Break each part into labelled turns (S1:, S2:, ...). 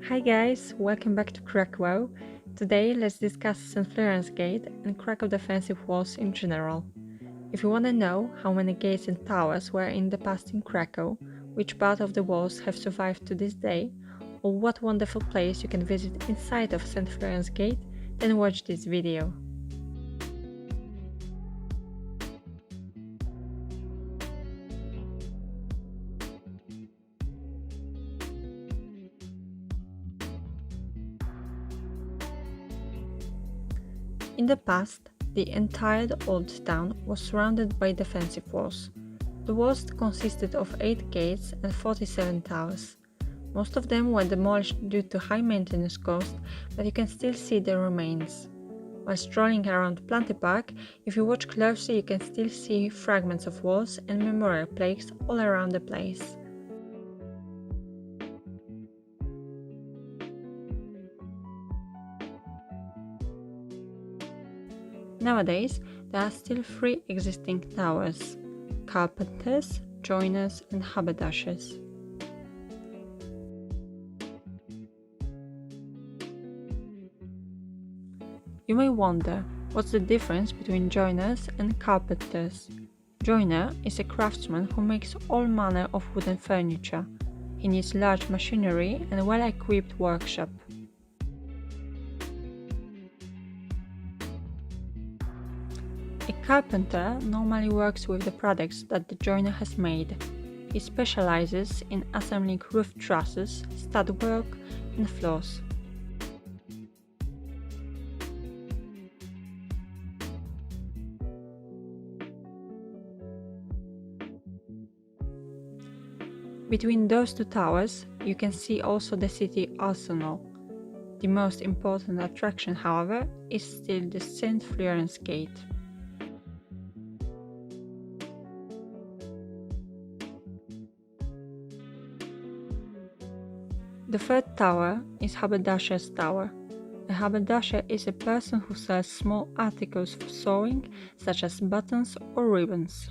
S1: Hi guys, welcome back to Krakow. Today let's discuss St. Florian Gate and Krakow defensive walls in general. If you want to know how many gates and towers were in the past in Krakow, which part of the walls have survived to this day, or what wonderful place you can visit inside of St. Florian Gate, then watch this video. In the past, the entire old town was surrounded by defensive walls. The walls consisted of 8 gates and 47 towers. Most of them were demolished due to high maintenance costs, but you can still see the remains. While strolling around Planty Park, if you watch closely you can still see fragments of walls and memorial plaques all around the place. Nowadays, there are still 3 existing towers: carpenters, joiners and haberdashers. You may wonder, what's the difference between joiners and carpenters? Joiner is a craftsman who makes all manner of wooden furniture. He needs large machinery and a well-equipped workshop. A carpenter normally works with the products that the joiner has made. He specializes in assembling roof trusses, studwork, and floors. Between those 2 towers, you can see also the city arsenal. The most important attraction, however, is still the St. Florian Gate. The 3rd tower is Haberdasher's Tower. A haberdasher is a person who sells small articles for sewing, such as buttons or ribbons.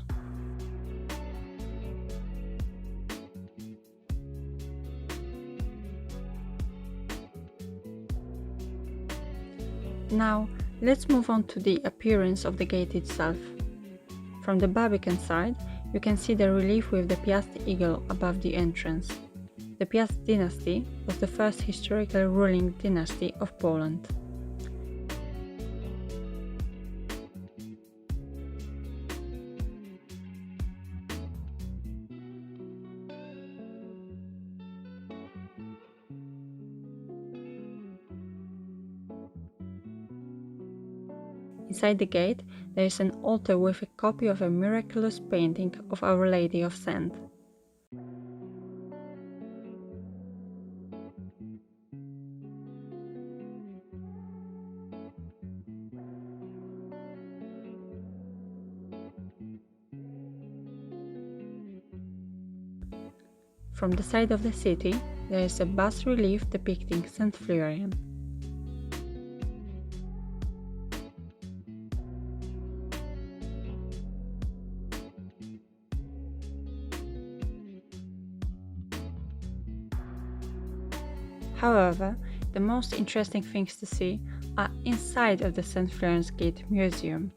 S1: Now, let's move on to the appearance of the gate itself. From the Barbican side, you can see the relief with the piasty eagle above the entrance. The Piast dynasty was the first historical ruling dynasty of Poland. Inside the gate, there is an altar with a copy of a miraculous painting of Our Lady of Sand. From the side of the city, there is a bas-relief depicting St. Florian. However, the most interesting things to see are inside of the St. Florian Gate Museum.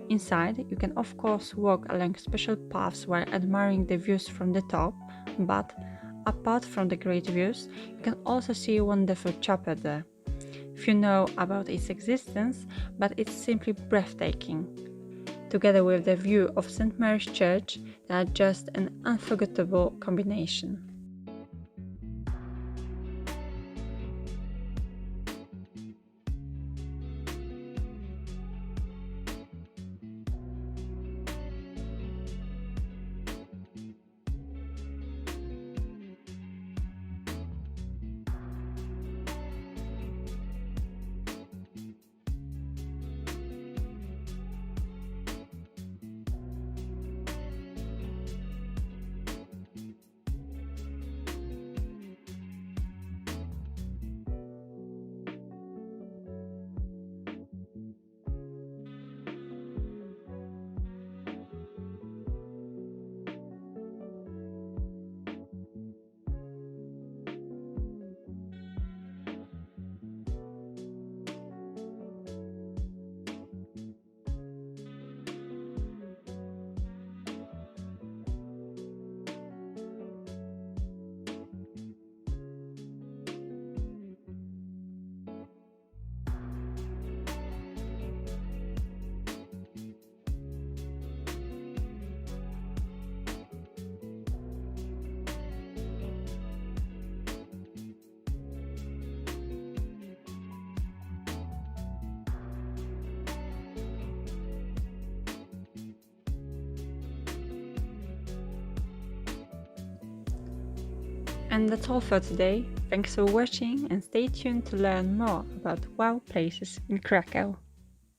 S1: Inside, you can of course walk along special paths while admiring the views from the top, but apart from the great views, you can also see a wonderful chapel there. Few know about its existence, but it's simply breathtaking. Together with the view of St. Mary's Church, they are just an unforgettable combination. And that's all for today. Thanks for watching and stay tuned to learn more about wow places in Krakow.